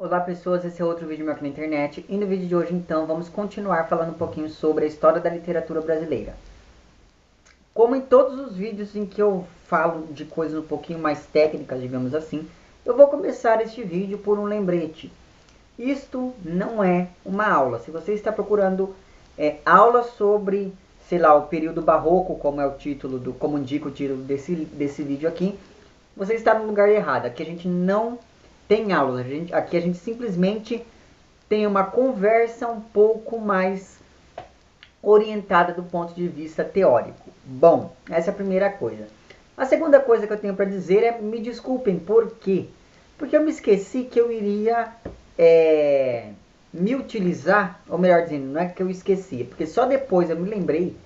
Olá pessoas, esse é outro vídeo meu aqui na internet e no vídeo de hoje então vamos continuar falando um pouquinho sobre a história da literatura brasileira. Como em todos os vídeos em que eu falo de coisas um pouquinho mais técnicas, digamos assim, eu vou começar este vídeo por um lembrete. Isto não é uma aula. Se você está procurando aula sobre, sei lá, o período barroco, como é o título como indica o título desse vídeo aqui, você está no lugar errado. Aqui a gente não tem aulas, aqui a gente simplesmente tem uma conversa um pouco mais orientada do ponto de vista teórico. Bom, essa é a primeira coisa. A segunda coisa que eu tenho para dizer é, me desculpem, por quê? Porque eu me esqueci que eu iria me utilizar, ou melhor dizendo, não é que eu esqueci, porque só depois eu me lembrei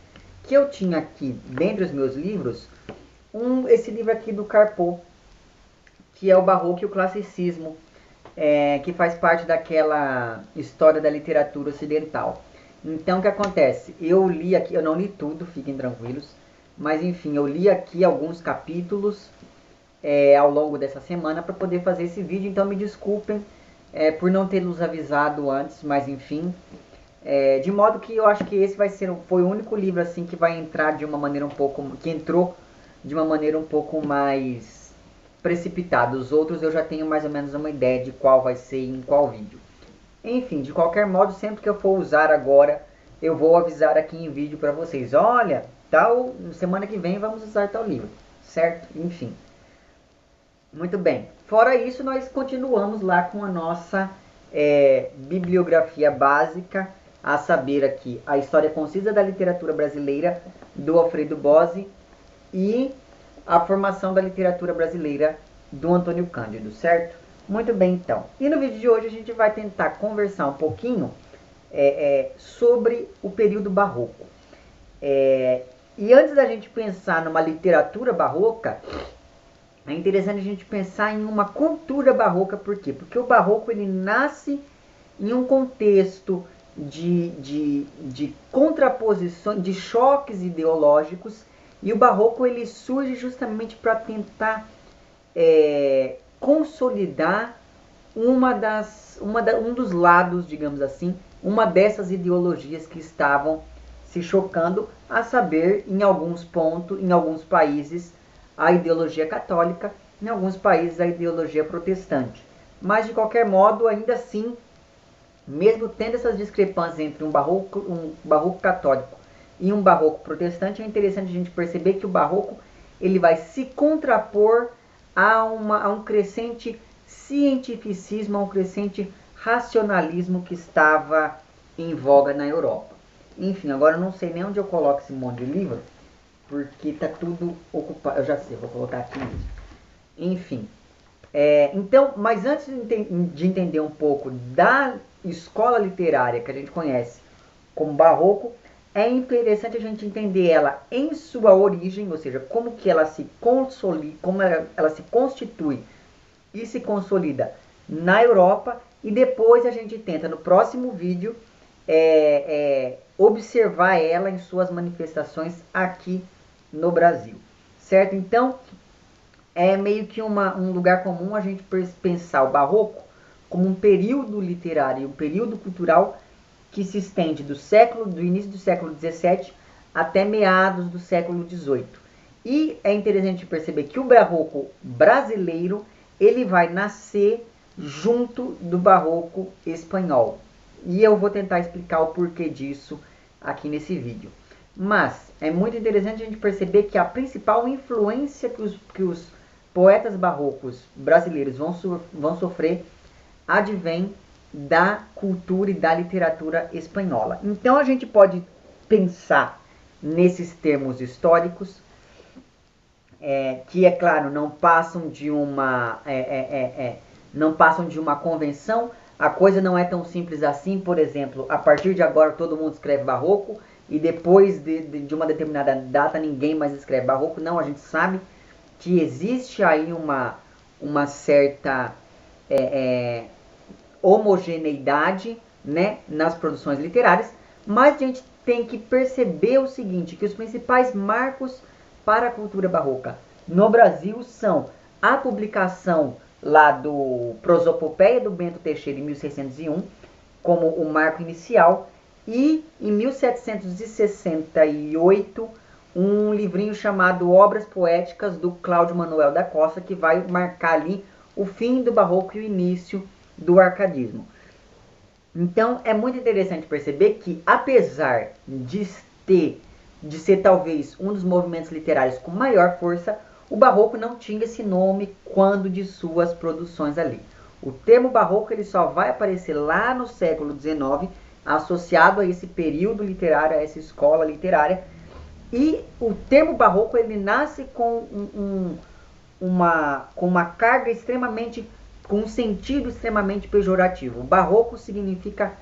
que eu tinha aqui, dentre os meus livros, esse livro aqui do Carpo, que é o Barroco e o Classicismo, que faz parte daquela história da literatura ocidental. Então, o que acontece? Eu li aqui, eu não li tudo, fiquem tranquilos, mas enfim, eu li aqui alguns capítulos ao longo dessa semana para poder fazer esse vídeo, então me desculpem por não ter nos avisado antes, mas enfim, de modo que eu acho que esse foi o único livro assim que vai entrar de uma maneira que entrou de uma maneira um pouco mais precipitado. Os outros eu já tenho mais ou menos uma ideia de qual vai ser em qual vídeo. Enfim, de qualquer modo, sempre que eu for usar agora, eu vou avisar aqui em vídeo para vocês. Olha, semana que vem vamos usar tal livro, certo? Enfim. Muito bem. Fora isso, nós continuamos lá com a nossa bibliografia básica, a saber aqui a História Concisa da Literatura Brasileira, do Alfredo Bozzi, e a formação da literatura brasileira do Antônio Cândido, certo? Muito bem, então. E no vídeo de hoje a gente vai tentar conversar um pouquinho sobre o período barroco. E antes da gente pensar numa literatura barroca, é interessante a gente pensar em uma cultura barroca. Por quê? Porque o barroco ele nasce em um contexto de contraposições, de choques ideológicos. E o barroco ele surge justamente para tentar consolidar um dos lados, digamos assim, uma dessas ideologias que estavam se chocando, a saber, em alguns países, a ideologia católica, em alguns países a ideologia protestante. Mas, de qualquer modo, ainda assim, mesmo tendo essas discrepâncias entre um barroco católico e um barroco protestante, é interessante a gente perceber que o barroco ele vai se contrapor a um crescente cientificismo, a um crescente racionalismo que estava em voga na Europa. Enfim, agora eu não sei nem onde eu coloco esse monte de livro, porque está tudo ocupado. Eu já sei, vou colocar aqui mesmo. Enfim, então, mas antes de entender um pouco da escola literária que a gente conhece como barroco, é interessante a gente entender ela em sua origem, ou seja, como que ela se consolida, como ela se constitui e se consolida na Europa, e depois a gente tenta no próximo vídeo observar ela em suas manifestações aqui no Brasil, certo? Então é meio que um lugar comum a gente pensar o barroco como um período literário, um período cultural que se estende do início do século XVII até meados do século XVIII. E é interessante perceber que o barroco brasileiro ele vai nascer junto do barroco espanhol. E eu vou tentar explicar o porquê disso aqui nesse vídeo. Mas é muito interessante a gente perceber que a principal influência que os poetas barrocos brasileiros vão sofrer advém da cultura e da literatura espanhola. Então a gente pode pensar nesses termos históricos, que é claro não passam de uma convenção. A coisa não é tão simples assim. Por exemplo, a partir de agora todo mundo escreve barroco e depois de uma determinada data ninguém mais escreve barroco. Não, a gente sabe que existe aí uma certa homogeneidade, né, nas produções literárias, mas a gente tem que perceber o seguinte, que os principais marcos para a cultura barroca no Brasil são a publicação lá do Prosopopeia do Bento Teixeira em 1601, como o marco inicial, e em 1768 um livrinho chamado Obras Poéticas do Cláudio Manuel da Costa, que vai marcar ali o fim do Barroco e o início do Arcadismo. Então é muito interessante perceber que, apesar de ser talvez um dos movimentos literários com maior força, o Barroco não tinha esse nome quando de suas produções ali. O termo Barroco ele só vai aparecer lá no século XIX, associado a esse período literário, a essa escola literária. E o termo Barroco ele nasce com uma carga extremamente, com um sentido extremamente pejorativo. Barroco significa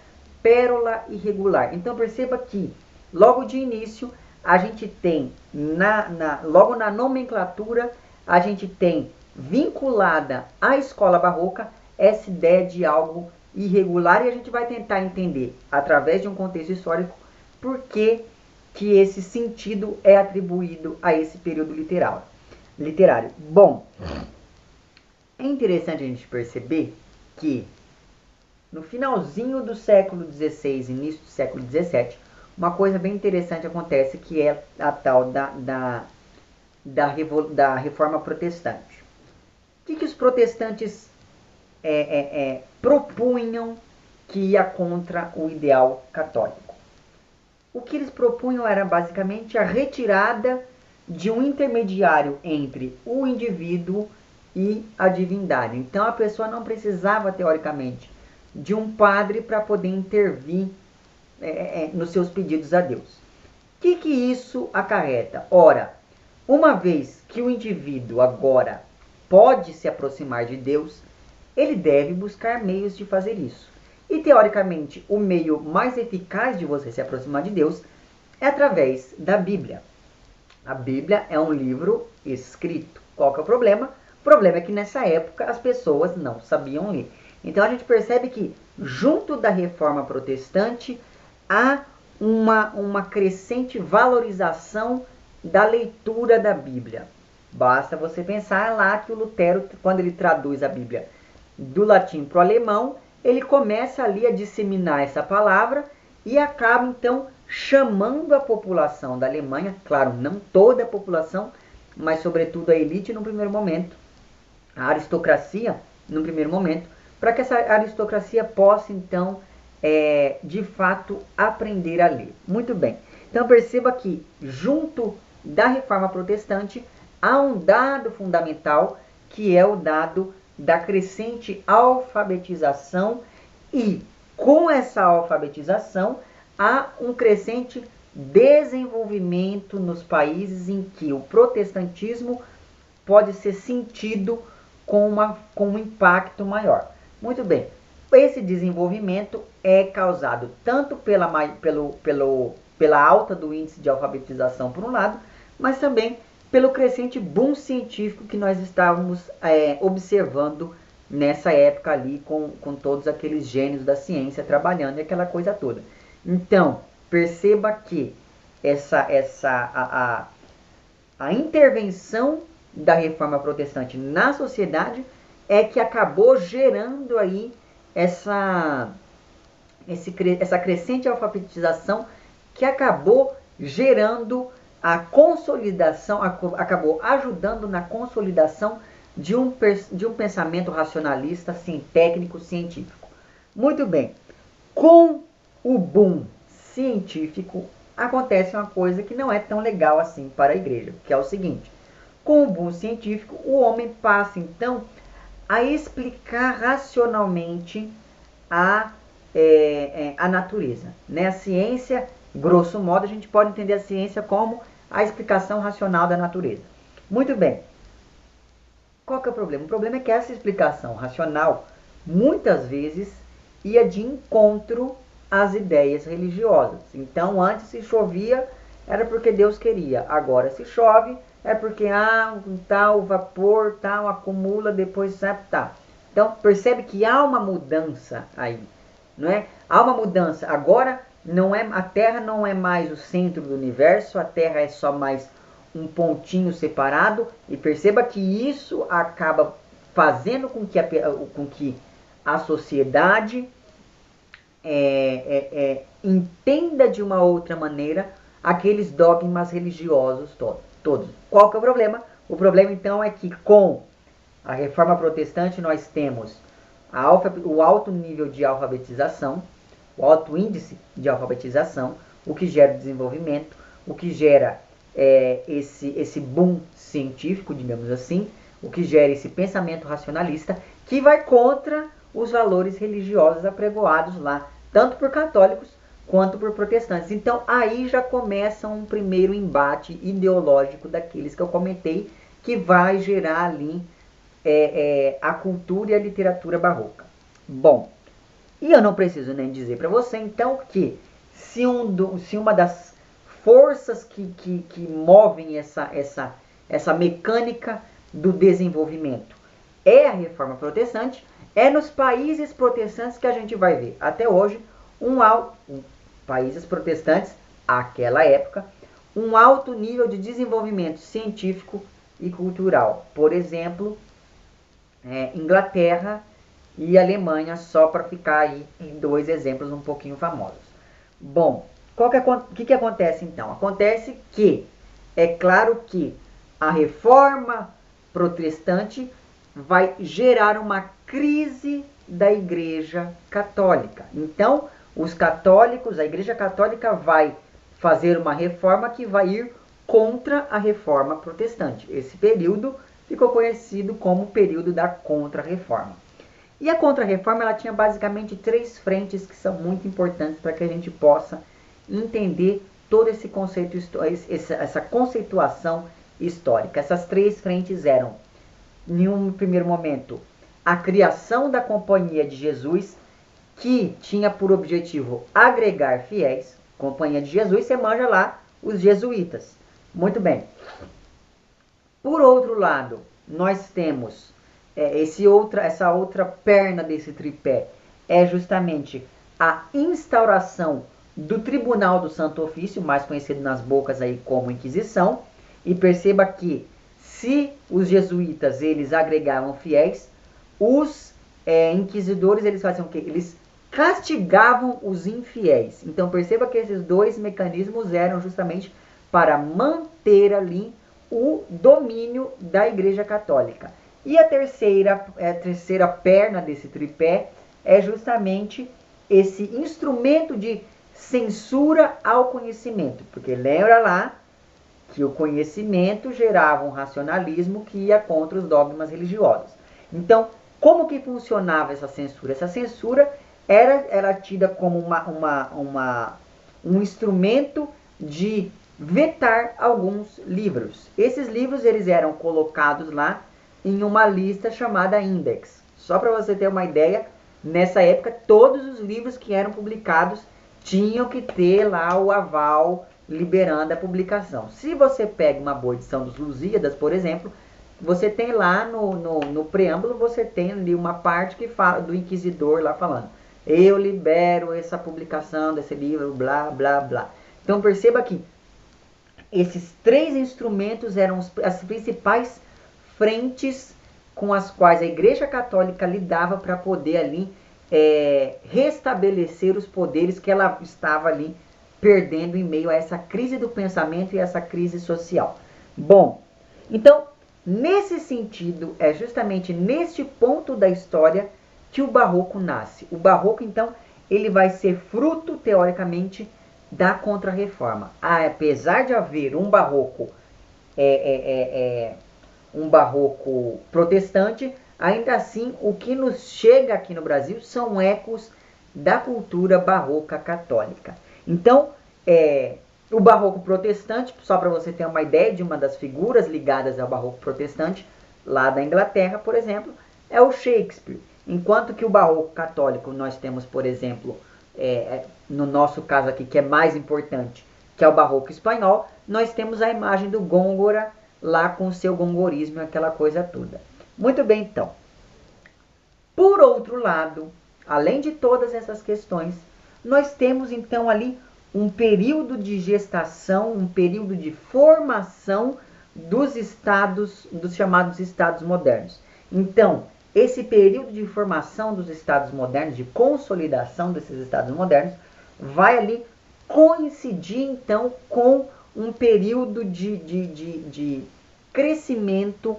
pérola irregular. Então perceba que logo de início a gente tem, logo na nomenclatura, a gente tem vinculada à escola barroca essa ideia de algo irregular, e a gente vai tentar entender, através de um contexto histórico, por que esse sentido é atribuído a esse período literário. Bom, é interessante a gente perceber que no finalzinho do século XVI, início do século XVII, uma coisa bem interessante acontece, que é a tal da reforma protestante. O que os protestantes propunham que ia contra o ideal católico? O que eles propunham era basicamente a retirada de um intermediário entre o indivíduo e a divindade. Então a pessoa não precisava, teoricamente, de um padre para poder intervir nos seus pedidos a Deus. O que isso acarreta? Ora, uma vez que o indivíduo agora pode se aproximar de Deus, ele deve buscar meios de fazer isso. E, teoricamente, o meio mais eficaz de você se aproximar de Deus é através da Bíblia. A Bíblia é um livro escrito. Qual que é o problema? O problema é que nessa época as pessoas não sabiam ler. Então a gente percebe que, junto da reforma protestante, há uma crescente valorização da leitura da Bíblia. Basta você pensar lá que o Lutero, quando ele traduz a Bíblia do latim para o alemão, ele começa ali a disseminar essa palavra e acaba então chamando a população da Alemanha, claro, não toda a população, mas sobretudo a elite no primeiro momento, a aristocracia no primeiro momento, para que essa aristocracia possa então de fato aprender a ler. Muito bem, então perceba que junto da reforma protestante há um dado fundamental, que é o dado da crescente alfabetização, e com essa alfabetização há um crescente desenvolvimento nos países em que o protestantismo pode ser sentido com um impacto maior. Muito bem, esse desenvolvimento é causado tanto pela alta do índice de alfabetização por um lado, mas também pelo crescente boom científico que nós estávamos observando nessa época ali, com todos aqueles gênios da ciência trabalhando e aquela coisa toda. Então, perceba que a intervenção da reforma protestante na sociedade é que acabou gerando aí essa crescente alfabetização, que acabou gerando a consolidação, acabou ajudando na consolidação de um pensamento racionalista, assim, técnico, científico. Muito bem, com o boom científico acontece uma coisa que não é tão legal assim para a igreja, que é o seguinte: com o boom científico, o homem passa então a explicar racionalmente a natureza, né? A ciência, grosso modo, a gente pode entender a ciência como a explicação racional da natureza. Muito bem. Qual que é o problema? O problema é que essa explicação racional, muitas vezes, ia de encontro às ideias religiosas. Então, antes se chovia, era porque Deus queria. Agora, se chove, é porque tal vapor, tal acumula, depois tá. Então, percebe que há uma mudança aí, não é? Há uma mudança. Agora, a Terra não é mais o centro do universo, a Terra é só mais um pontinho separado, e perceba que isso acaba fazendo com que a sociedade entenda de uma outra maneira aqueles dogmas religiosos todos. Qual que é o problema? O problema então é que com a reforma protestante nós temos o alto nível de alfabetização, o alto índice de alfabetização, o que gera desenvolvimento, o que gera esse boom científico, digamos assim, o que gera esse pensamento racionalista que vai contra os valores religiosos apregoados lá, tanto por católicos quanto por protestantes. Então aí já começa um primeiro embate ideológico daqueles que eu comentei, que vai gerar ali a cultura e a literatura barroca. Bom, e eu não preciso nem dizer para você então que se uma das forças que movem essa mecânica do desenvolvimento é a reforma protestante, é nos países protestantes que a gente vai ver até hoje países protestantes, àquela época, um alto nível de desenvolvimento científico e cultural. Por exemplo, Inglaterra e Alemanha, só para ficar aí em dois exemplos um pouquinho famosos. Bom, o que acontece então? Acontece que, é claro que a reforma protestante vai gerar uma crise da Igreja Católica. Então, os católicos, a Igreja Católica vai fazer uma reforma que vai ir contra a reforma protestante. Esse período ficou conhecido como o período da Contra-Reforma. E a Contra-Reforma ela tinha basicamente três frentes que são muito importantes para que a gente possa entender todo esse conceito, essa conceituação histórica. Essas três frentes eram, em um primeiro momento, a criação da Companhia de Jesus, que tinha por objetivo agregar fiéis. Companhia de Jesus, você manja lá, os jesuítas. Muito bem. Por outro lado, nós temos essa outra perna desse tripé, é justamente a instauração do Tribunal do Santo Ofício, mais conhecido nas bocas aí como Inquisição. E perceba que se os jesuítas eles agregavam fiéis, os inquisidores eles faziam o quê? Eles castigavam os infiéis. Então perceba que esses dois mecanismos eram justamente para manter ali o domínio da Igreja Católica. E a terceira perna desse tripé é justamente esse instrumento de censura ao conhecimento. Porque lembra lá que o conhecimento gerava um racionalismo que ia contra os dogmas religiosos. Então, como que funcionava essa censura? Essa censura era tida como um instrumento de vetar alguns livros. Esses livros eles eram colocados lá em uma lista chamada Index. Só para você ter uma ideia, nessa época todos os livros que eram publicados tinham que ter lá o aval liberando a publicação. Se você pega uma boa edição dos Lusíadas, por exemplo, você tem lá no preâmbulo, você tem ali uma parte que fala do inquisidor lá falando: eu libero essa publicação desse livro, blá, blá, blá. Então perceba que esses três instrumentos eram as principais frentes com as quais a Igreja Católica lidava para poder ali restabelecer os poderes que ela estava ali perdendo em meio a essa crise do pensamento e essa crise social. Bom, então, nesse sentido, é justamente neste ponto da história que o Barroco nasce. O Barroco, então, ele vai ser fruto, teoricamente, da Contra-Reforma. Apesar de haver um Barroco protestante, ainda assim, o que nos chega aqui no Brasil são ecos da cultura barroca católica. Então, o Barroco protestante, só para você ter uma ideia de uma das figuras ligadas ao Barroco protestante, lá da Inglaterra, por exemplo, é o Shakespeare. Enquanto que o Barroco católico, nós temos, por exemplo, no nosso caso aqui, que é mais importante, que é o Barroco espanhol, nós temos a imagem do Gôngora, lá com o seu gongorismo, aquela coisa toda. Muito bem, então. Por outro lado, além de todas essas questões, nós temos então ali um período de gestação, um período de formação dos estados, dos chamados estados modernos. Então, esse período de formação dos estados modernos, de consolidação desses estados modernos, vai ali coincidir então com um período de crescimento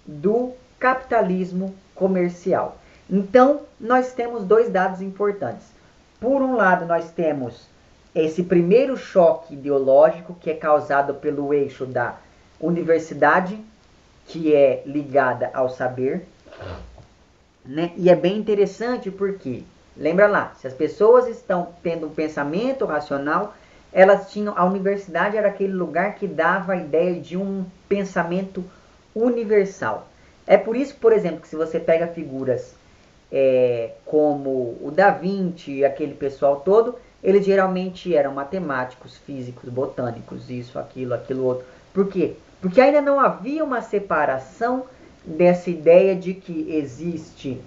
do capitalismo comercial. Então, nós temos dois dados importantes. Por um lado, nós temos esse primeiro choque ideológico, que é causado pelo eixo da universidade, que é ligada ao saber, né? E é bem interessante porque, lembra lá, se as pessoas estão tendo um pensamento racional, elas tinham, a universidade era aquele lugar que dava a ideia de um pensamento universal. É por isso, por exemplo, que se você pega figuras como o Da Vinci, aquele pessoal todo, eles geralmente eram matemáticos, físicos, botânicos, isso, aquilo outro. Por quê? Porque ainda não havia uma separação dessa ideia de que existe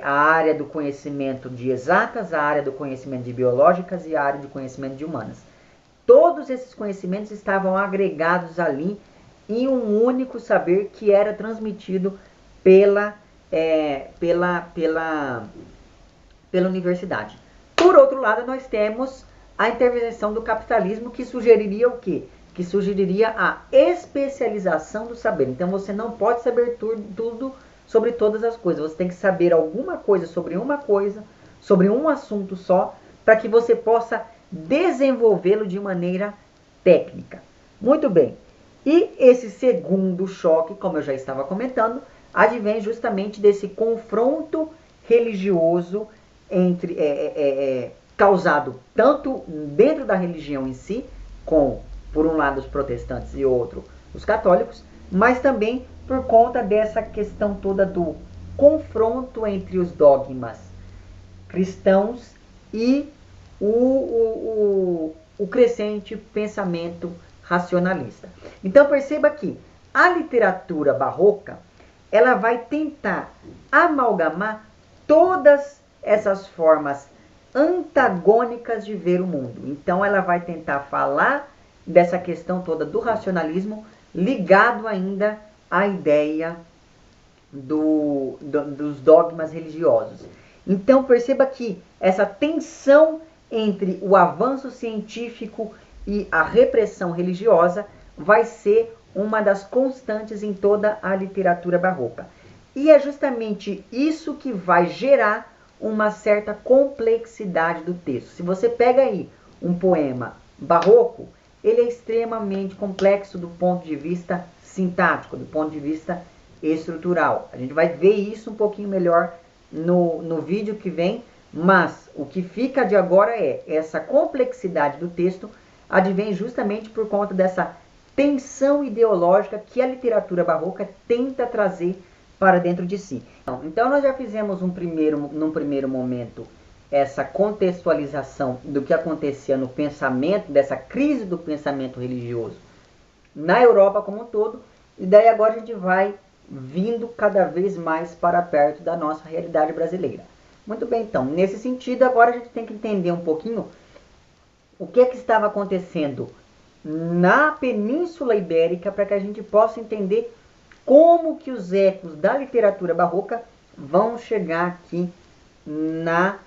a área do conhecimento de exatas, a área do conhecimento de biológicas e a área do conhecimento de humanas. Todos esses conhecimentos estavam agregados ali em um único saber que era transmitido pela universidade. Por outro lado, nós temos a intervenção do capitalismo, que sugeriria o quê? Que sugeriria a especialização do saber. Então, você não pode saber tudo sobre todas as coisas. Você tem que saber alguma coisa, sobre um assunto só, para que você possa desenvolvê-lo de maneira técnica. Muito bem. E esse segundo choque, como eu já estava comentando, advém justamente desse confronto religioso causado tanto dentro da religião em si, com, por um lado, os protestantes e outro, os católicos, mas também por conta dessa questão toda do confronto entre os dogmas cristãos e o crescente pensamento racionalista. Então perceba que a literatura barroca, ela vai tentar amalgamar todas essas formas antagônicas de ver o mundo. Então ela vai tentar falar dessa questão toda do racionalismo, ligado ainda à ideia dos dogmas religiosos. Então perceba que essa tensão entre o avanço científico e a repressão religiosa vai ser uma das constantes em toda a literatura barroca. E é justamente isso que vai gerar uma certa complexidade do texto. Se você pega aí um poema barroco, ele é extremamente complexo do ponto de vista sintático, do ponto de vista estrutural. A gente vai ver isso um pouquinho melhor no vídeo que vem, mas o que fica de agora é essa complexidade do texto advém justamente por conta dessa tensão ideológica que a literatura barroca tenta trazer para dentro de si. Então nós já fizemos num primeiro momento essa contextualização do que acontecia no pensamento, dessa crise do pensamento religioso na Europa como um todo, e daí agora a gente vai vindo cada vez mais para perto da nossa realidade brasileira. Muito bem, então, nesse sentido, agora a gente tem que entender um pouquinho o que estava acontecendo na Península Ibérica para que a gente possa entender como que os ecos da literatura barroca vão chegar aqui na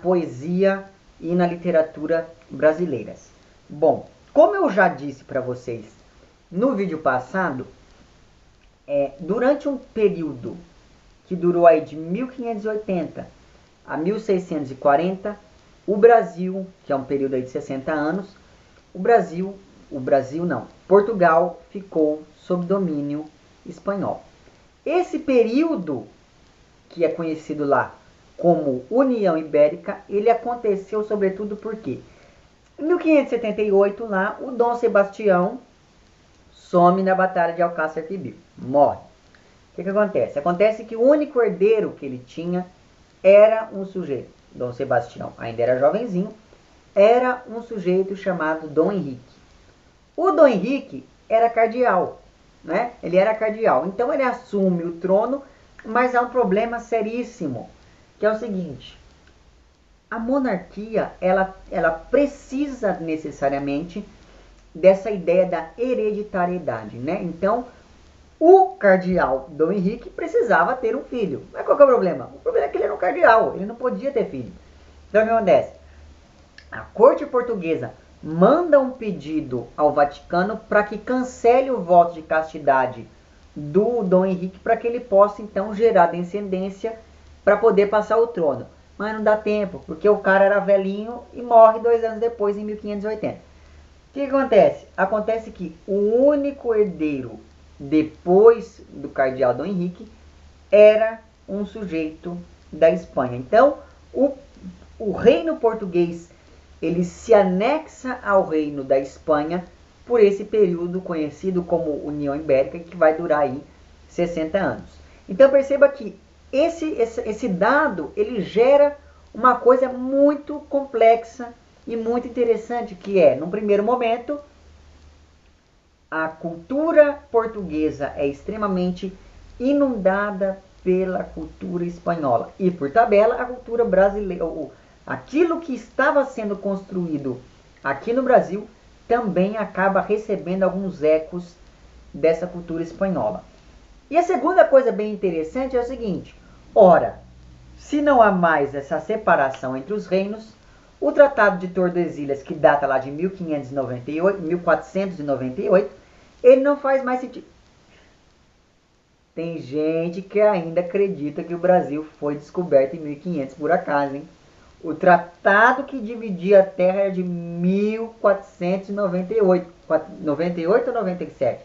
poesia e na literatura brasileiras. Bom, como eu já disse para vocês no vídeo passado, durante um período que durou aí de 1580 a 1640, o Brasil, que é um período aí de 60 anos, Portugal ficou sob domínio espanhol. Esse período, que é conhecido lá como União Ibérica, ele aconteceu sobretudo porque em 1578 lá, o Dom Sebastião some na Batalha de Alcácer Quibir, morre. O que acontece? Acontece que o único herdeiro que ele tinha era um sujeito. Dom Sebastião ainda era jovenzinho, era um sujeito chamado Dom Henrique. O Dom Henrique era cardeal, né? Ele era cardeal. Então ele assume o trono, mas há um problema seríssimo, que é o seguinte: a monarquia, ela precisa necessariamente dessa ideia da hereditariedade, né? Então, o cardeal Dom Henrique precisava ter um filho. Mas qual que é o problema? O problema é que ele era um cardeal, ele não podia ter filho. Então o que acontece? A corte portuguesa manda um pedido ao Vaticano para que cancele o voto de castidade do Dom Henrique para que ele possa então gerar descendência para poder passar o trono. Mas não dá tempo, porque o cara era velhinho e morre 2 anos depois, em 1580. O que acontece? Acontece que o único herdeiro depois do cardeal Dom Henrique era um sujeito da Espanha. Então, o reino português ele se anexa ao reino da Espanha por esse período conhecido como União Ibérica, que vai durar aí 60 anos. Então perceba que esse dado ele gera uma coisa muito complexa e muito interessante, que é, num primeiro momento, a cultura portuguesa é extremamente inundada pela cultura espanhola e, por tabela, a cultura brasileira. Aquilo que estava sendo construído aqui no Brasil também acaba recebendo alguns ecos dessa cultura espanhola. E a segunda coisa bem interessante é o seguinte: ora, se não há mais essa separação entre os reinos, o Tratado de Tordesilhas, que data lá de 1498, ele não faz mais sentido. Tem gente que ainda acredita que o Brasil foi descoberto em 1500 por acaso, hein? O tratado que dividia a terra era de 1498. 98 ou 97?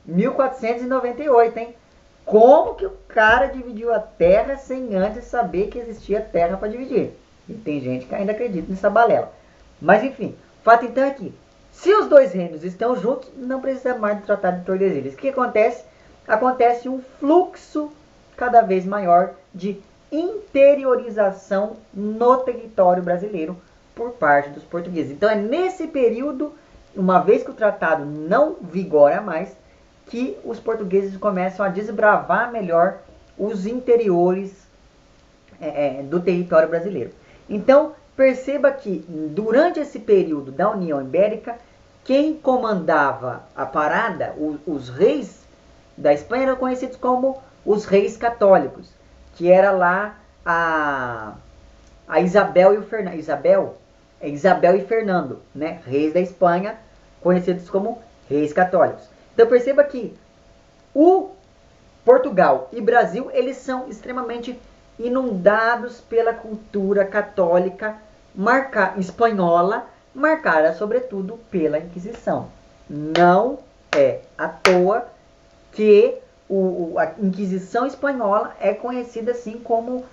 1498, hein? Como que o cara dividiu a terra sem antes saber que existia terra para dividir? E tem gente que ainda acredita nessa balela. Mas enfim, o fato então é que, se os dois reinos estão juntos, não precisa mais do Tratado de Tordesilhas. O que acontece? Acontece um fluxo cada vez maior de interiorização no território brasileiro por parte dos portugueses. Então é nesse período, uma vez que o tratado não vigora mais, que os portugueses começam a desbravar melhor os interiores do território brasileiro. Então perceba que durante esse período da União Ibérica, quem comandava a parada, os reis da Espanha, eram conhecidos como os reis católicos, que era lá a Isabel e o Fernando. Isabel e Fernando, né? Reis da Espanha, conhecidos como reis católicos. Então perceba que o Portugal e Brasil, eles são extremamente inundados pela cultura católica espanhola, marcada sobretudo pela Inquisição. Não é à toa que a Inquisição espanhola é conhecida assim como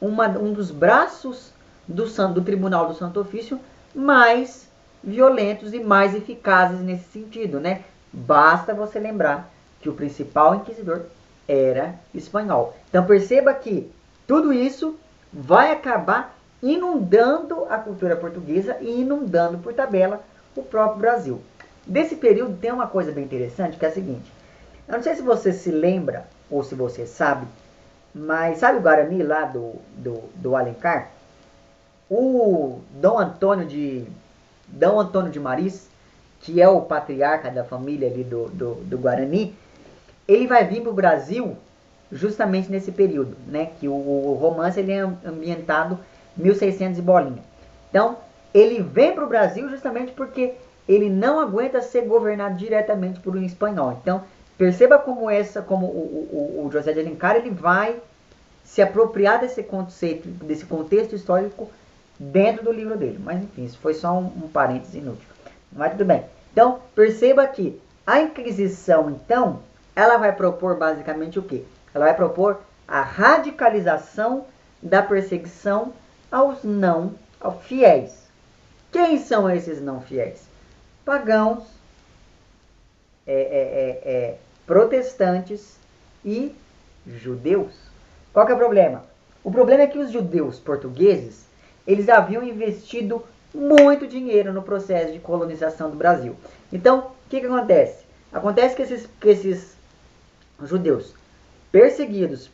um dos braços do Tribunal do Santo Ofício mais violentos e mais eficazes nesse sentido, né? Basta você lembrar que o principal inquisidor era espanhol. Então perceba que tudo isso vai acabar inundando a cultura portuguesa e inundando por tabela o próprio Brasil. Desse período tem uma coisa bem interessante, que é a seguinte: eu não sei se você se lembra, ou se você sabe, mas sabe o Guarani lá do Alencar? O Dom Antônio de Maris, que é o patriarca da família ali do Guarani, ele vai vir para o Brasil justamente nesse período, né? Que o romance ele é ambientado 1600 e bolinha. Então, ele vem para o Brasil justamente porque ele não aguenta ser governado diretamente por um espanhol. Então, perceba como o José de Alencar ele vai se apropriar desse conceito, desse contexto histórico dentro do livro dele. Mas enfim, isso foi só um parênteses inútil. Mas tudo bem. Então, perceba que a Inquisição, então, ela vai propor basicamente o quê? Ela vai propor a radicalização da perseguição aos fiéis. Quem são esses não fiéis? Pagãos, protestantes e judeus. Qual que é o problema? O problema é que os judeus portugueses, eles haviam investido muito dinheiro no processo de colonização do Brasil. Então, o que acontece? Acontece que esses judeus perseguidos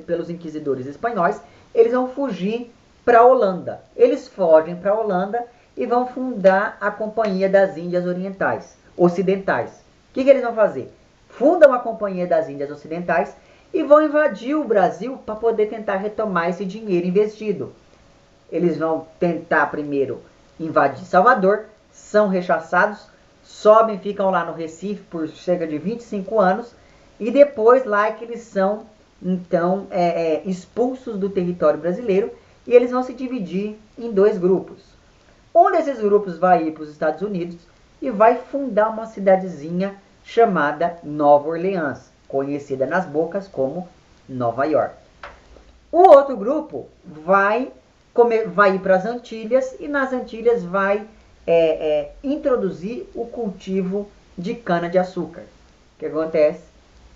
pelos inquisidores espanhóis, eles vão fugir para a Holanda. Eles fogem para a Holanda e vão fundar a Companhia das Índias Ocidentais. O que eles vão fazer? fundam a Companhia das Índias Ocidentais e vão invadir o Brasil para poder tentar retomar esse dinheiro investido. Eles vão tentar primeiro invadir Salvador, são rechaçados, sobem, ficam lá no Recife por cerca de 25 anos e depois lá é que eles são então expulsos do território brasileiro e eles vão se dividir em 2 grupos. Um desses grupos vai ir para os Estados Unidos e vai fundar uma cidadezinha chamada Nova Orleans, conhecida nas bocas como Nova York. O outro grupo vai ir para as Antilhas e nas Antilhas vai introduzir o cultivo de cana-de-açúcar. O que acontece?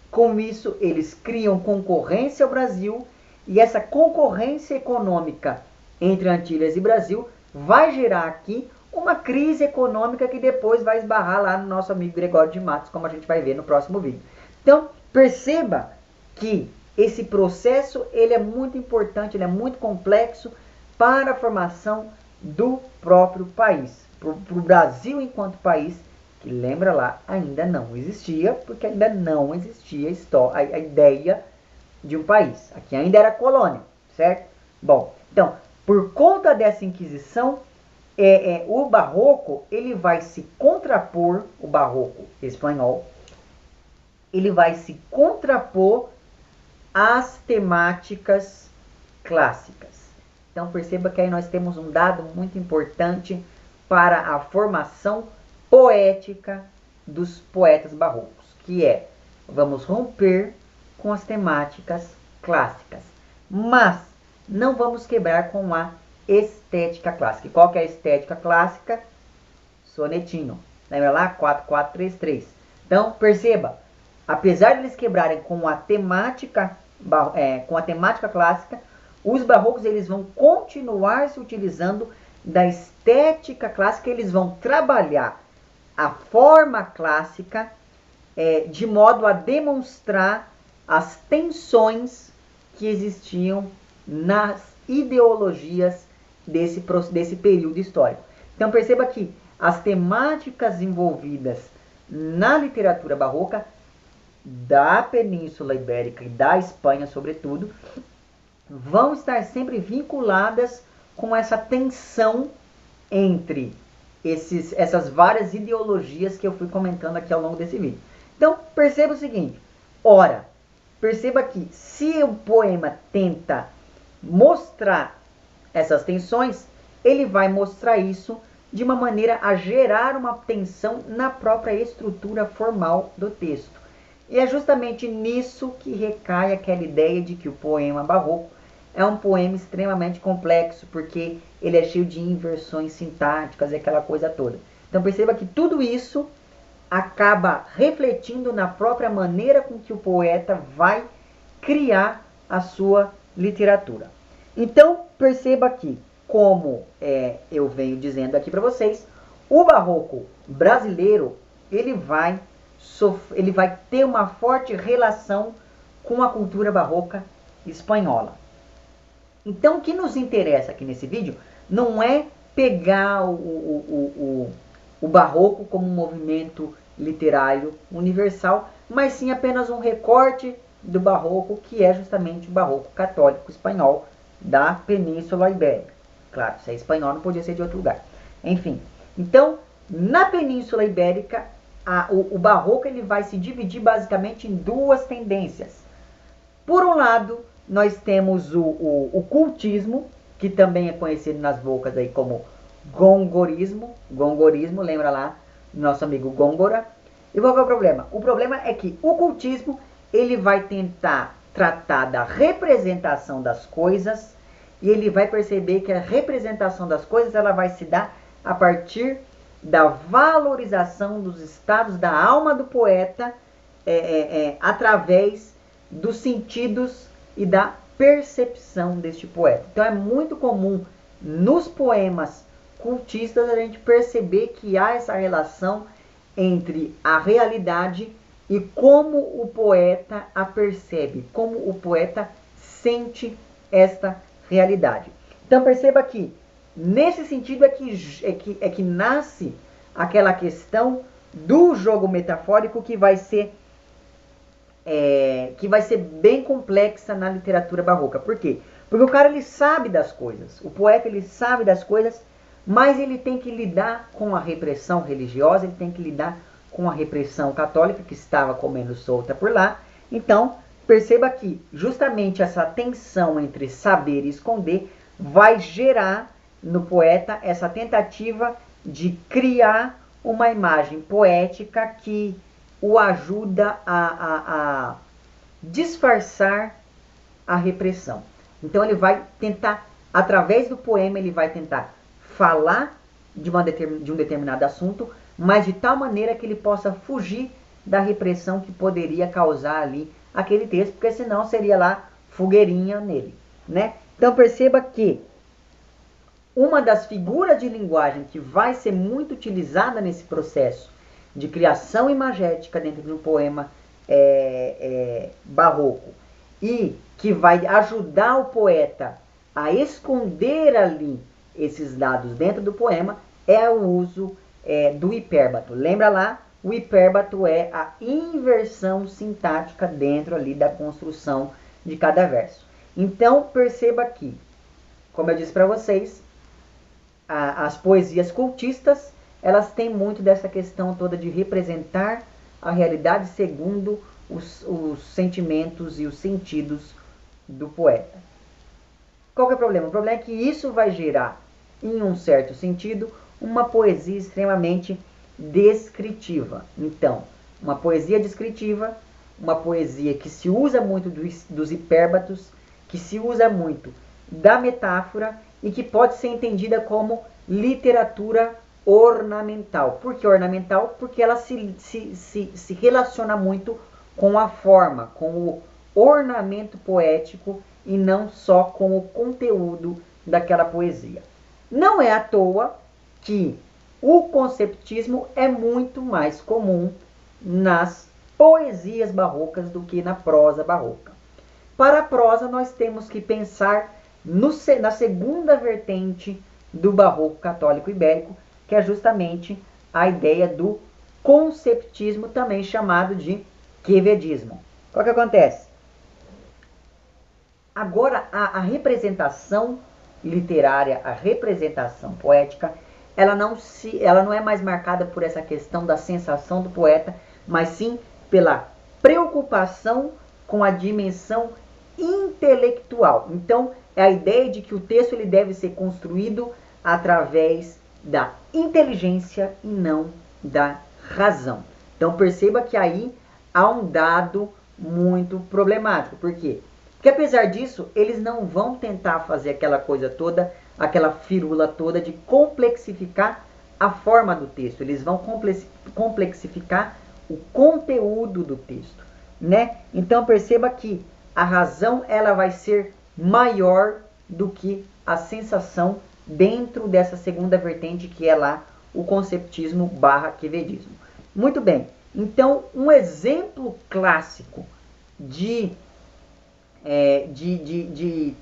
Com isso, eles criam concorrência ao Brasil e essa concorrência econômica entre Antilhas e Brasil vai gerar aqui uma crise econômica que depois vai esbarrar lá no nosso amigo Gregório de Matos, como a gente vai ver no próximo vídeo. Então, perceba que esse processo ele é muito importante, ele é muito complexo para a formação do próprio país. Para o Brasil enquanto país, que lembra lá, ainda não existia, porque ainda não existia a ideia de um país. Aqui ainda era colônia, certo? Bom, então, por conta dessa Inquisição, o Barroco ele vai se contrapor, o Barroco espanhol, ele vai se contrapor às temáticas clássicas. Então perceba que aí nós temos um dado muito importante para a formação poética dos poetas barrocos, que é, vamos romper com as temáticas clássicas, mas não vamos quebrar com a estética clássica. E qual que é a estética clássica? Sonetinho. Lembra lá? 4433. Então, perceba, apesar de eles quebrarem com a temática clássica, os barrocos eles vão continuar se utilizando da estética clássica, eles vão trabalhar a forma clássica de modo a demonstrar as tensões que existiam nas ideologias desse período histórico. Então perceba que as temáticas envolvidas na literatura barroca da Península Ibérica e da Espanha, sobretudo, vão estar sempre vinculadas com essa tensão entre essas várias ideologias que eu fui comentando aqui ao longo desse vídeo. Então, perceba o seguinte. Ora, perceba que se o poema tenta mostrar essas tensões, ele vai mostrar isso de uma maneira a gerar uma tensão na própria estrutura formal do texto. E é justamente nisso que recai aquela ideia de que o poema barroco é um poema extremamente complexo, porque ele é cheio de inversões sintáticas e aquela coisa toda. Então perceba que tudo isso acaba refletindo na própria maneira com que o poeta vai criar a sua literatura. Então perceba que, como eu venho dizendo aqui para vocês, o barroco brasileiro ele vai ter uma forte relação com a cultura barroca espanhola. Então, o que nos interessa aqui nesse vídeo não é pegar o barroco como um movimento literário universal, mas sim apenas um recorte do barroco, que é justamente o barroco católico espanhol da Península Ibérica. Claro, se é espanhol não podia ser de outro lugar. Enfim, então, na Península Ibérica, o barroco ele vai se dividir basicamente em 2 tendências. Por um lado, nós temos o cultismo, que também é conhecido nas bocas aí como gongorismo. Gongorismo, lembra lá do nosso amigo Gôngora. E qual é o problema? O problema é que o cultismo ele vai tentar tratar da representação das coisas e ele vai perceber que a representação das coisas ela vai se dar a partir da valorização dos estados da alma do poeta através dos sentidos e da percepção deste poeta. Então é muito comum nos poemas cultistas a gente perceber que há essa relação entre a realidade e como o poeta a percebe, como o poeta sente esta realidade. Então perceba que nesse sentido é que nasce aquela questão do jogo metafórico que vai ser que vai ser bem complexa na literatura barroca. Por quê? Porque o cara ele sabe das coisas, o poeta ele sabe das coisas, mas ele tem que lidar com a repressão religiosa, ele tem que lidar com a repressão católica que estava comendo solta por lá. Então, perceba que justamente essa tensão entre saber e esconder vai gerar no poeta essa tentativa de criar uma imagem poética que o ajuda a disfarçar a repressão. Então ele vai tentar, através do poema, ele vai tentar falar de um determinado assunto, mas de tal maneira que ele possa fugir da repressão que poderia causar ali aquele texto, porque senão seria lá fogueirinha nele, né? Então perceba que uma das figuras de linguagem que vai ser muito utilizada nesse processo de criação imagética dentro de um poema barroco e que vai ajudar o poeta a esconder ali esses dados dentro do poema é o uso do hipérbato. Lembra lá? O hipérbato é a inversão sintática dentro ali da construção de cada verso. Então, perceba aqui, como eu disse para vocês, as poesias cultistas, elas têm muito dessa questão toda de representar a realidade segundo os sentimentos e os sentidos do poeta. Qual que é o problema? O problema é que isso vai gerar, em um certo sentido, uma poesia extremamente descritiva. Então, uma poesia descritiva, uma poesia que se usa muito dos hipérbatos, que se usa muito da metáfora e que pode ser entendida como literatura ornamental. Por que ornamental? Porque ela se relaciona muito com a forma, com o ornamento poético e não só com o conteúdo daquela poesia. Não é à toa que o conceptismo é muito mais comum nas poesias barrocas do que na prosa barroca. Para a prosa, nós temos que pensar na segunda vertente do barroco católico ibérico, que é justamente a ideia do conceptismo, também chamado de quevedismo. O que acontece? Agora, a representação literária, a representação poética, ela não é mais marcada por essa questão da sensação do poeta, mas sim pela preocupação com a dimensão intelectual. Então, é a ideia de que o texto ele deve ser construído através da inteligência e não da razão. Então, perceba que aí há um dado muito problemático. Por quê? Porque apesar disso, eles não vão tentar fazer aquela coisa toda, aquela firula toda de complexificar a forma do texto. Eles vão complexificar o conteúdo do texto, né? Então perceba que a razão ela vai ser maior do que a sensação dentro dessa segunda vertente que é lá o conceptismo / quevedismo. Muito bem, então um exemplo clássico de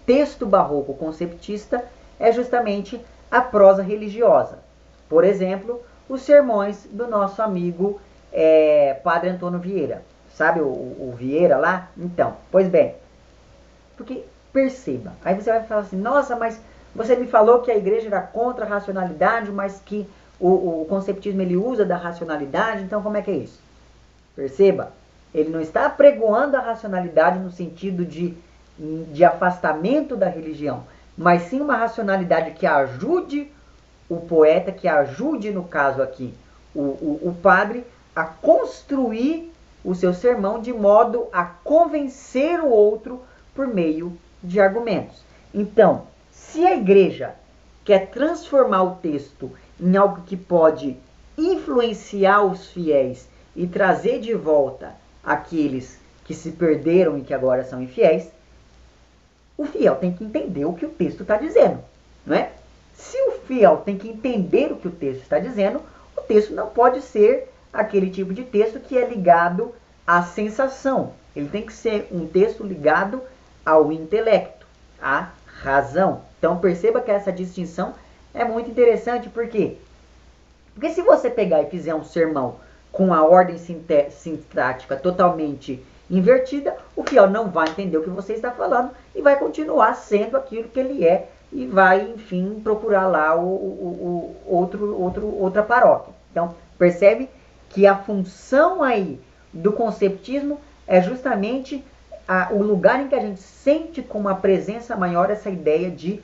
texto barroco conceptista é justamente a prosa religiosa. Por exemplo, os sermões do nosso amigo Padre Antônio Vieira. Sabe o Vieira lá? Então, pois bem, porque perceba, aí você vai falar assim, nossa, mas você me falou que a igreja era contra a racionalidade, mas que o conceptismo ele usa da racionalidade, então como é que é isso? Perceba, ele não está pregoando a racionalidade no sentido de afastamento da religião, mas sim uma racionalidade que ajude o poeta, que ajude, no caso aqui, o padre, a construir o seu sermão de modo a convencer o outro por meio de argumentos. Então, se a igreja quer transformar o texto em algo que pode influenciar os fiéis e trazer de volta aqueles que se perderam e que agora são infiéis, o fiel tem que entender o que o texto está dizendo, não é? Se o fiel tem que entender o que o texto está dizendo, o texto não pode ser aquele tipo de texto que é ligado à sensação. Ele tem que ser um texto ligado ao intelecto, à razão. Então perceba que essa distinção é muito interessante, por quê? Porque se você pegar e fizer um sermão com a ordem sintática totalmente invertida, o fiel não vai entender o que você está falando e vai continuar sendo aquilo que ele é e vai, enfim, procurar lá outra paróquia. Então, percebe que a função aí do conceptismo é justamente o lugar em que a gente sente com uma presença maior essa ideia de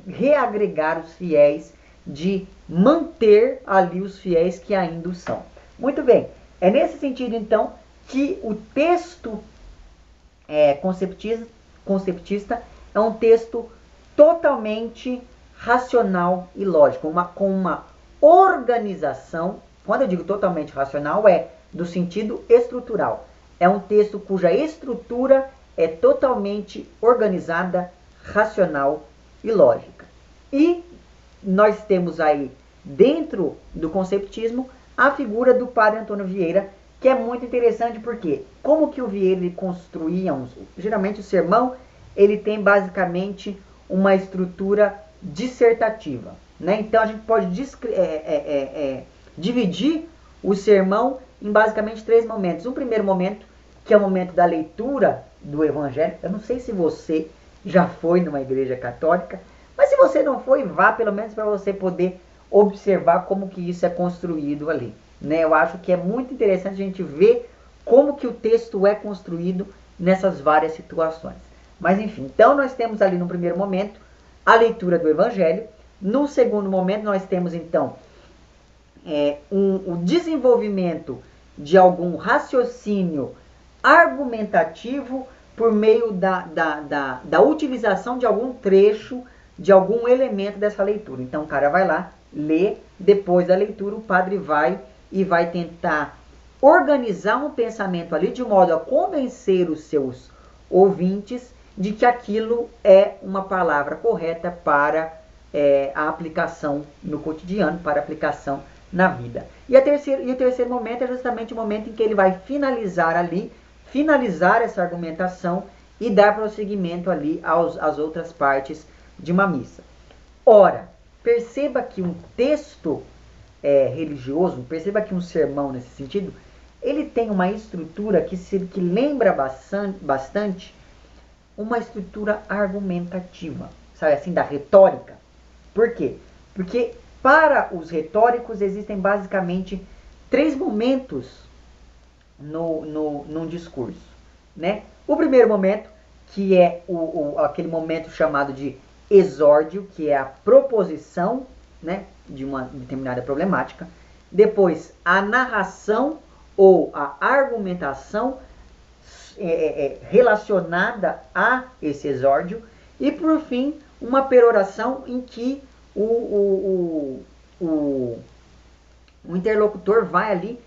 reagregar os fiéis, de manter ali os fiéis que ainda o são. Muito bem, é nesse sentido então que o texto conceptista é um texto totalmente racional e lógico, com uma organização. Quando eu digo totalmente racional, é do sentido estrutural. É um texto cuja estrutura é totalmente organizada, racional e lógica. E nós temos aí, dentro do conceptismo, a figura do padre Antônio Vieira, que é muito interessante porque, como que o Vieira ele construía, geralmente o sermão, ele tem basicamente uma estrutura dissertativa, né? Então a gente pode dividir o sermão em basicamente 3 momentos. Um primeiro momento, que é o momento da leitura do Evangelho. Eu não sei se você já foi numa igreja católica, mas se você não foi, vá pelo menos para você poder observar como que isso é construído ali, né? Eu acho que é muito interessante a gente ver como que o texto é construído nessas várias situações. Mas enfim, então nós temos ali no primeiro momento a leitura do Evangelho. No segundo momento nós temos então o desenvolvimento de algum raciocínio argumentativo por meio da utilização de algum trecho, de algum elemento dessa leitura. Então o cara vai lá, lê, depois da leitura o padre vai e vai tentar organizar um pensamento ali de modo a convencer os seus ouvintes de que aquilo é uma palavra correta para a aplicação no cotidiano, para a aplicação na vida. E o terceiro momento é justamente o momento em que ele vai finalizar essa argumentação e dar prosseguimento ali às outras partes de uma missa. Ora, perceba que um texto religioso, perceba que um sermão nesse sentido, ele tem uma estrutura que lembra bastante uma estrutura argumentativa, sabe assim, da retórica. Por quê? Porque para os retóricos existem basicamente 3 momentos num discurso, né? O primeiro momento, que é aquele momento chamado de exórdio, que é a proposição, né, de uma determinada problemática. Depois, a narração ou a argumentação relacionada a esse exórdio. E, por fim, uma peroração em que o interlocutor vai ali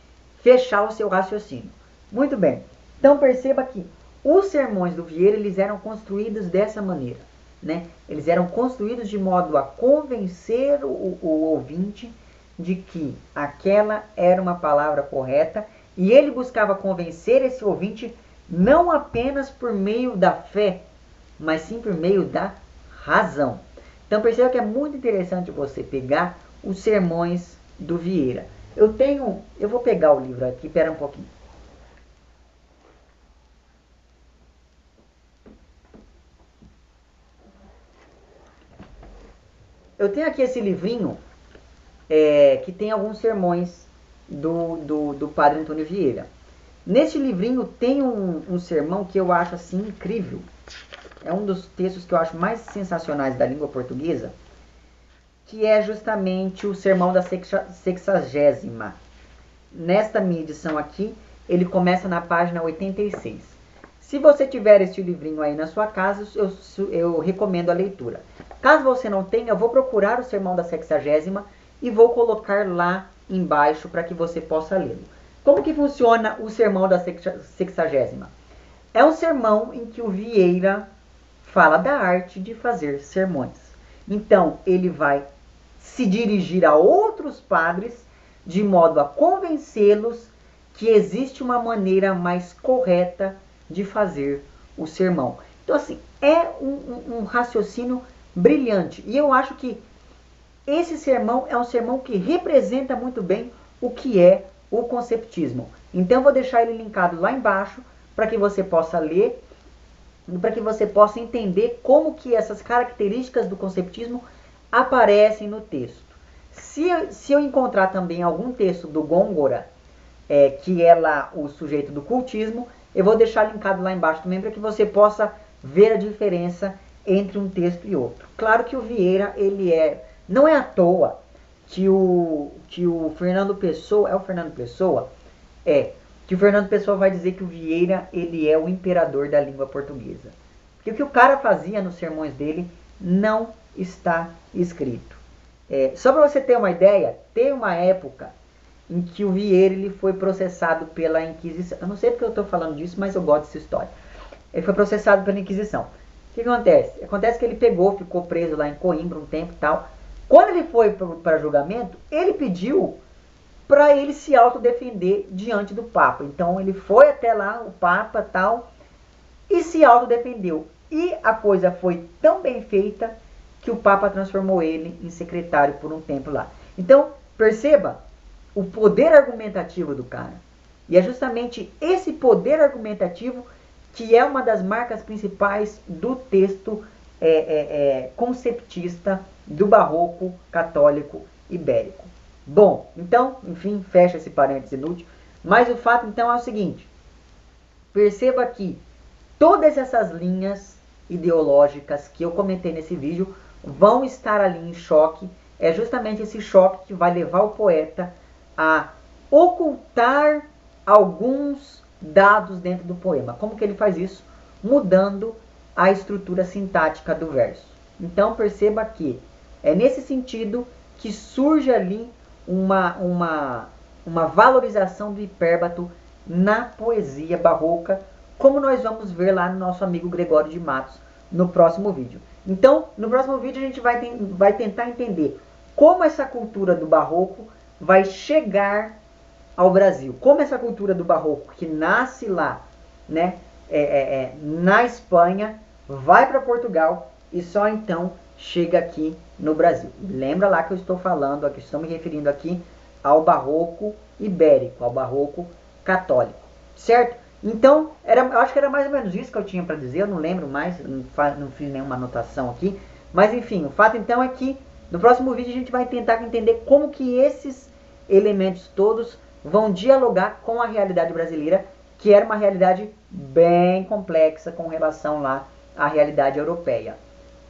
fechar o seu raciocínio. Muito bem. Então, perceba que os sermões do Vieira, eles eram construídos dessa maneira, né? Eles eram construídos de modo a convencer o ouvinte de que aquela era uma palavra correta, e ele buscava convencer esse ouvinte não apenas por meio da fé, mas sim por meio da razão. Então perceba que é muito interessante você pegar os sermões do Vieira. Eu vou pegar o livro aqui, espera um pouquinho. Eu tenho aqui esse livrinho que tem alguns sermões do Padre Antônio Vieira. Nesse livrinho tem um sermão que eu acho assim incrível. É um dos textos que eu acho mais sensacionais da língua portuguesa, que é justamente o Sermão da 60ª. Nesta minha edição aqui, ele começa na página 86. Se você tiver este livrinho aí na sua casa, eu recomendo a leitura. Caso você não tenha, eu vou procurar o Sermão da 60ª e vou colocar lá embaixo para que você possa lê-lo. Como que funciona o Sermão da 60ª? É um sermão em que o Vieira fala da arte de fazer sermões. Então, ele vai se dirigir a outros padres de modo a convencê-los que existe uma maneira mais correta de fazer o sermão. Então, assim, é um raciocínio brilhante. E eu acho que esse sermão é um sermão que representa muito bem o que é o conceptismo. Então, eu vou deixar ele linkado lá embaixo para que você possa ler, para que você possa entender como que essas características do conceptismo aparecem no texto. Se eu encontrar também algum texto do Gôngora, que é lá o sujeito do cultismo, eu vou deixar linkado lá embaixo também para que você possa ver a diferença entre um texto e outro. Claro que o Vieira, não é à toa que o Fernando Pessoa, é o Fernando Pessoa? Que o Fernando Pessoa vai dizer que o Vieira, ele é o imperador da língua portuguesa. Porque o que o cara fazia nos sermões dele não está escrito. Só para você ter uma ideia, tem uma época em que o Vieira ele foi processado pela Inquisição. Eu não sei porque eu estou falando disso, mas eu gosto dessa história. Ele foi processado pela Inquisição. O que acontece? Acontece que ele ficou preso lá em Coimbra um tempo e tal. Quando ele foi para julgamento, ele pediu para ele se autodefender diante do Papa. Então ele foi até lá, o Papa tal, e se autodefendeu. E a coisa foi tão bem feita que o Papa transformou ele em secretário por um tempo lá. Então, perceba o poder argumentativo do cara. E é justamente esse poder argumentativo que é uma das marcas principais do texto conceptista do barroco católico ibérico. Bom, então, enfim, fecha esse parênteses inútil. Mas o fato, então, é o seguinte. Perceba que todas essas linhas ideológicas que eu comentei nesse vídeo vão estar ali em choque. É justamente esse choque que vai levar o poeta a ocultar alguns dados dentro do poema. Como que ele faz isso? Mudando a estrutura sintática do verso. Então, perceba que é nesse sentido que surge ali uma valorização do hipérbato na poesia barroca, como nós vamos ver lá no nosso amigo Gregório de Matos no próximo vídeo. Então, no próximo vídeo a gente vai tentar entender como essa cultura do barroco vai chegar ao Brasil. Como essa cultura do barroco, que nasce lá, né, na Espanha, vai para Portugal e só então chega aqui no Brasil. Lembra lá que eu estou falando, que estou me referindo aqui ao barroco ibérico, ao barroco católico, certo? Então, eu acho que era mais ou menos isso que eu tinha para dizer, eu não lembro mais, não fiz nenhuma anotação aqui, mas enfim, o fato então é que no próximo vídeo a gente vai tentar entender como que esses elementos todos vão dialogar com a realidade brasileira, que era uma realidade bem complexa com relação lá à realidade europeia.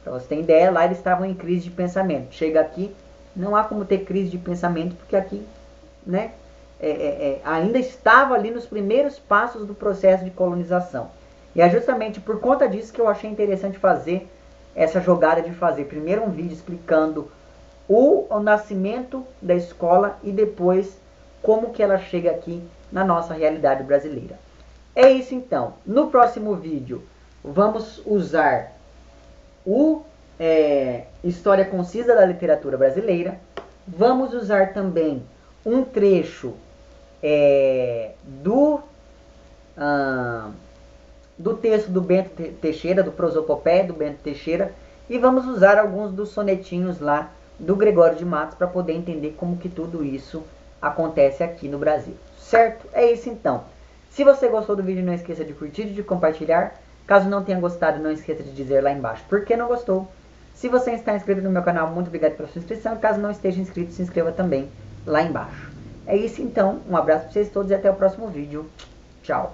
Para você ter ideia, lá eles estavam em crise de pensamento. Chega aqui, não há como ter crise de pensamento, porque aqui, né, ainda estava ali nos primeiros passos do processo de colonização. E é justamente por conta disso que eu achei interessante fazer essa jogada de fazer primeiro um vídeo explicando o nascimento da escola e depois como que ela chega aqui na nossa realidade brasileira. É isso então. No próximo vídeo vamos usar História Concisa da Literatura Brasileira. Vamos usar também um trecho do texto do Bento Teixeira, do Prosopopeia do Bento Teixeira, e vamos usar alguns dos sonetinhos lá do Gregório de Matos para poder entender como que tudo isso acontece aqui no Brasil. Certo? É isso então. Se você gostou do vídeo, não esqueça de curtir e de compartilhar. Caso não tenha gostado, não esqueça de dizer lá embaixo por que não gostou. Se você está inscrito no meu canal, muito obrigado pela sua inscrição. Caso não esteja inscrito, se inscreva também lá embaixo. É isso então. Um abraço para vocês todos e até o próximo vídeo. Tchau.